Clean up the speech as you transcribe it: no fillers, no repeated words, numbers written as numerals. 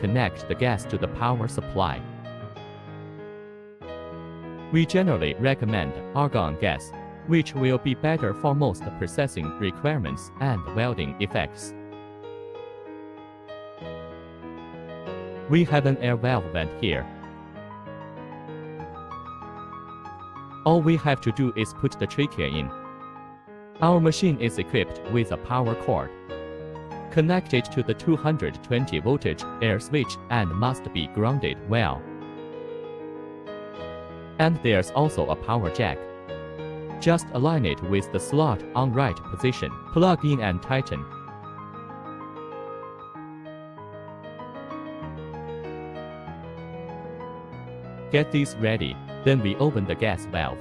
connect the gas to the power supply. We generally recommend argon gas, which will be better for most processing requirements and welding effects. We have an air valve vent here. All we have to do is put the trachea in. Our machine is equipped with a power cord. Connect it to the 220 voltage air switch and must be grounded well. And there's also a power jack. Just align it with the slot on right position, plug in and tighten. Get this ready, then we open the gas valve.